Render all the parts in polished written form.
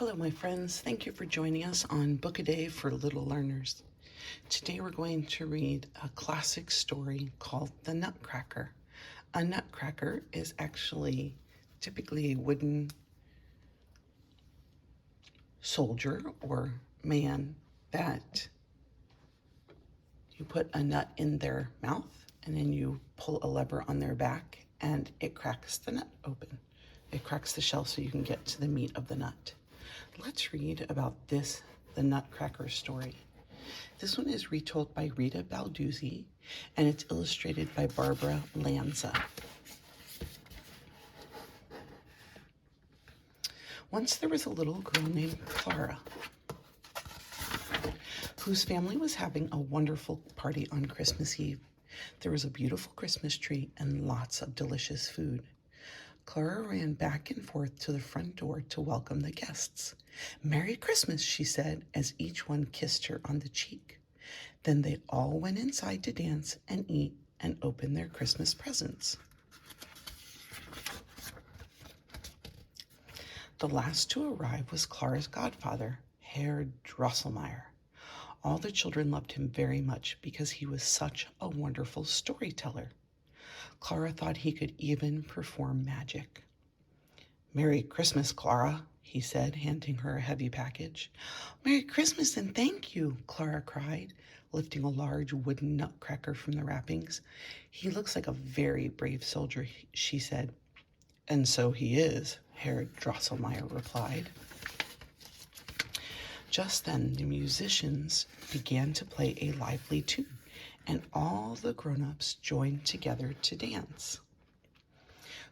Hello, my friends. Thank you for joining us on Book a Day for Little Learners. Today we're going to read a classic story called The Nutcracker. A nutcracker is actually typically a wooden soldier or man that you put a nut in their mouth and then you pull a lever on their back and it cracks the nut open. It cracks the shell so you can get to the meat of the nut. Let's read about this, the Nutcracker story. This one is retold by Rita Balduzzi, and it's illustrated by Barbara Lanza. Once there was a little girl named Clara, whose family was having a wonderful party on Christmas Eve. There was a beautiful Christmas tree and lots of delicious food. Clara ran back and forth to the front door to welcome the guests. "Merry Christmas," she said, as each one kissed her on the cheek. Then they all went inside to dance and eat and open their Christmas presents. The last to arrive was Clara's godfather, Herr Drosselmeyer. All the children loved him very much because he was such a wonderful storyteller. Clara thought he could even perform magic. "Merry Christmas, Clara," he said, handing her a heavy package. "Merry Christmas and thank you," Clara cried, lifting a large wooden nutcracker from the wrappings. "He looks like a very brave soldier," she said. "And so he is," Herr Drosselmeyer replied. Just then the musicians began to play a lively tune, and all the grown-ups joined together to dance.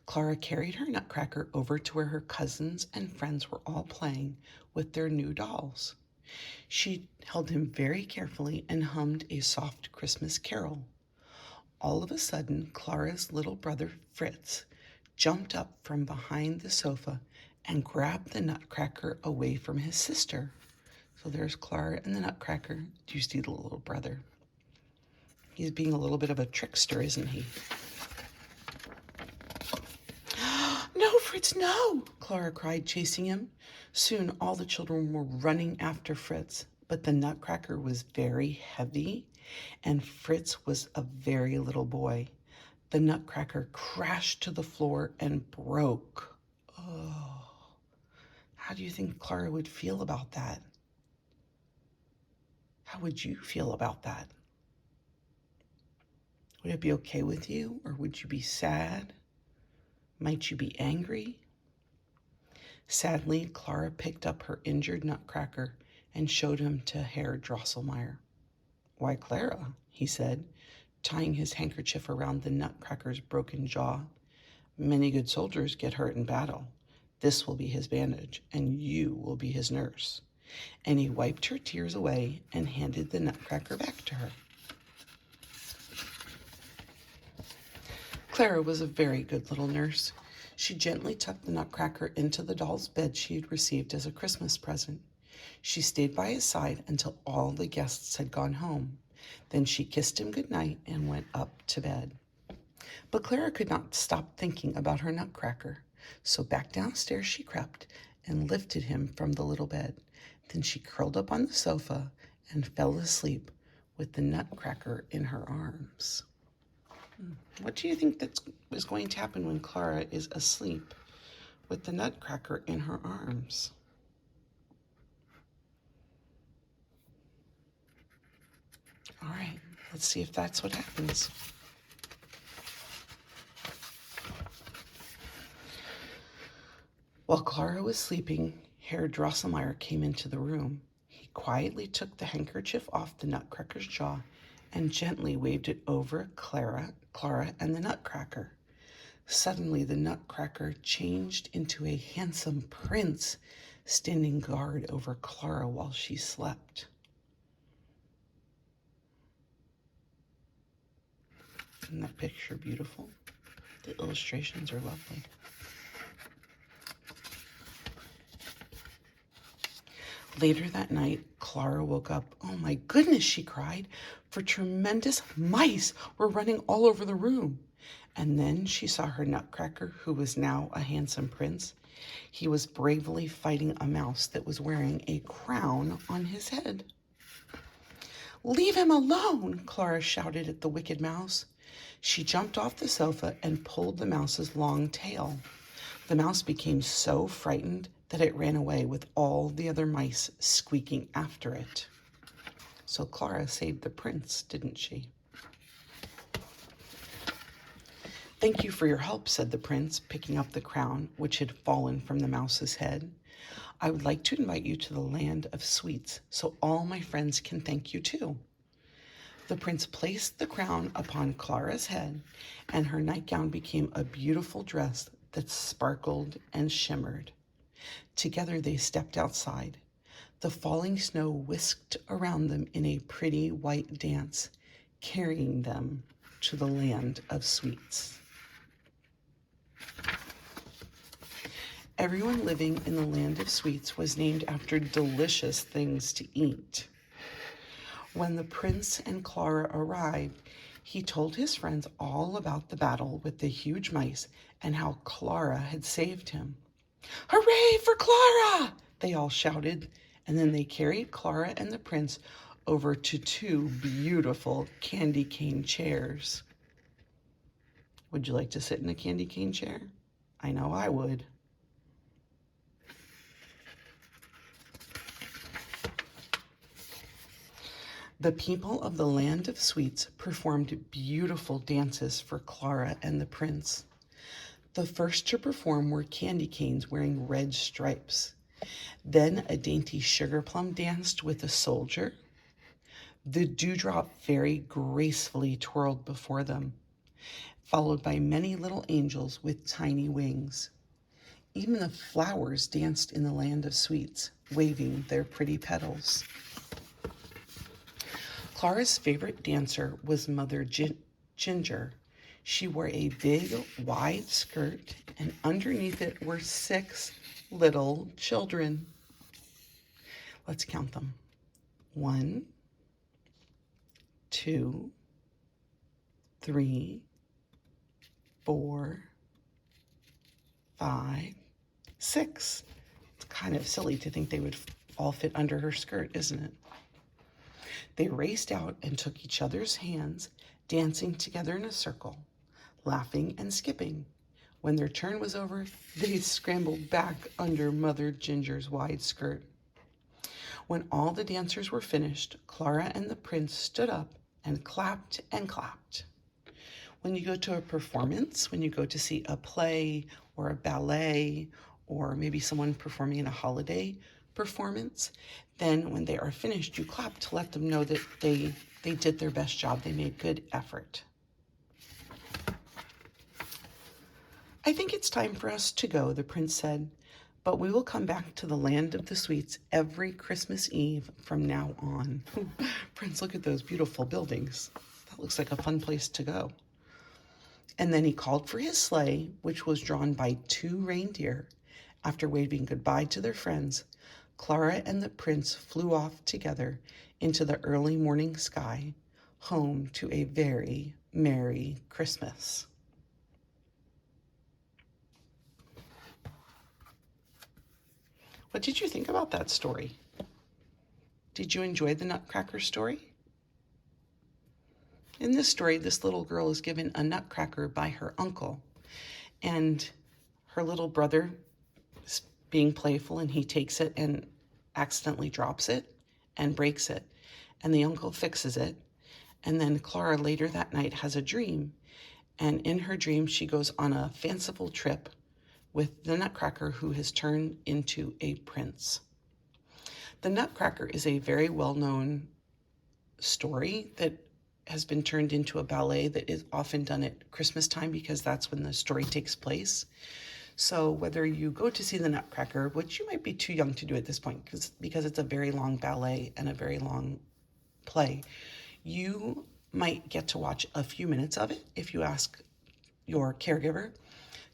Clara carried her nutcracker over to where her cousins and friends were all playing with their new dolls. She held him very carefully and hummed a soft Christmas carol. All of a sudden, Clara's little brother, Fritz, jumped up from behind the sofa and grabbed the nutcracker away from his sister. So there's Clara and the nutcracker. Do you see the little brother? He's being a little bit of a trickster, isn't he? "No, Fritz, no!" Clara cried, chasing him. Soon all the children were running after Fritz, but the nutcracker was very heavy, and Fritz was a very little boy. The nutcracker crashed to the floor and broke. Oh, how do you think Clara would feel about that? How would you feel about that? Would it be okay with you, or would you be sad? Might you be angry? Sadly, Clara picked up her injured nutcracker and showed him to Herr Drosselmeyer. "Why, Clara," he said, tying his handkerchief around the nutcracker's broken jaw, "many good soldiers get hurt in battle. This will be his bandage, and you will be his nurse." And he wiped her tears away and handed the nutcracker back to her. Clara was a very good little nurse. She gently tucked the nutcracker into the doll's bed she had received as a Christmas present. She stayed by his side until all the guests had gone home. Then she kissed him goodnight and went up to bed. But Clara could not stop thinking about her nutcracker, so back downstairs she crept and lifted him from the little bed. Then she curled up on the sofa and fell asleep with the nutcracker in her arms. What do you think is going to happen when Clara is asleep with the nutcracker in her arms? All right, let's see if that's what happens. While Clara was sleeping, Herr Drosselmeyer came into the room. He quietly took the handkerchief off the nutcracker's jaw and gently waved it over Clara and the nutcracker. Suddenly, the nutcracker changed into a handsome prince, standing guard over Clara while she slept. Isn't that picture beautiful? The illustrations are lovely. Later that night, Clara woke up. "Oh my goodness," she cried, for tremendous mice were running all over the room. And then she saw her nutcracker, who was now a handsome prince. He was bravely fighting a mouse that was wearing a crown on his head. "Leave him alone!" Clara shouted at the wicked mouse. She jumped off the sofa and pulled the mouse's long tail. The mouse became so frightened that it ran away with all the other mice squeaking after it. So Clara saved the prince, didn't she? "Thank you for your help," said the prince, picking up the crown, which had fallen from the mouse's head. "I would like to invite you to the land of sweets so all my friends can thank you too." The prince placed the crown upon Clara's head, and her nightgown became a beautiful dress that sparkled and shimmered. Together they stepped outside. The falling snow whisked around them in a pretty white dance, carrying them to the land of sweets. Everyone living in the land of sweets was named after delicious things to eat. When the prince and Clara arrived, he told his friends all about the battle with the huge mice and how Clara had saved him. "Hooray for Clara!" they all shouted, and then they carried Clara and the prince over to two beautiful candy cane chairs. Would you like to sit in a candy cane chair? I know I would. The people of the land of sweets performed beautiful dances for Clara and the prince. The first to perform were candy canes wearing red stripes. Then a dainty sugar plum danced with a soldier. The dewdrop fairy gracefully twirled before them, followed by many little angels with tiny wings. Even the flowers danced in the land of sweets, waving their pretty petals. Clara's favorite dancer was Mother Ginger. She wore a big, wide skirt, and underneath it were 6 little children. Let's count them. 1, 2, 3, 4, 5, 6. It's kind of silly to think they would all fit under her skirt, isn't it? They raced out and took each other's hands, dancing together in a circle, laughing and skipping. When their turn was over, they scrambled back under Mother Ginger's wide skirt. When all the dancers were finished, Clara and the prince stood up and clapped and clapped. When you go to a performance, when you go to see a play or a ballet, or maybe someone performing in a holiday performance, then when they are finished, you clap to let them know that they did their best job. They made good effort. "I think it's time for us to go," the prince said, "but we will come back to the land of the sweets every Christmas Eve from now on." Prince, look at those beautiful buildings. That looks like a fun place to go. And then he called for his sleigh, which was drawn by 2 reindeer. After waving goodbye to their friends, Clara and the prince flew off together into the early morning sky, home to a very Merry Christmas. What did you think about that story? Did you enjoy the Nutcracker story? In this story, this little girl is given a nutcracker by her uncle, and her little brother is being playful, and he takes it and accidentally drops it and breaks it, and the uncle fixes it. And then Clara later that night has a dream, and in her dream she goes on a fanciful trip with the Nutcracker, who has turned into a prince. The Nutcracker is a very well-known story that has been turned into a ballet that is often done at Christmas time because that's when the story takes place. So whether you go to see the Nutcracker, which you might be too young to do at this point because it's a very long ballet and a very long play, you might get to watch a few minutes of it if you ask your caregiver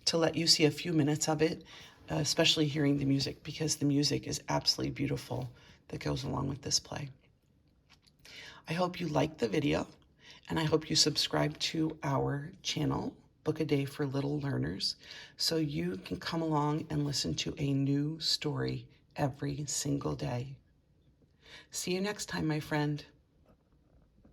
to let you see a few minutes of it, especially hearing the music, because the music is absolutely beautiful that goes along with this play. I hope you liked the video, and I hope you subscribe to our channel book a day for little learners so you can come along and listen to a new story every single day. See you next time, my friend.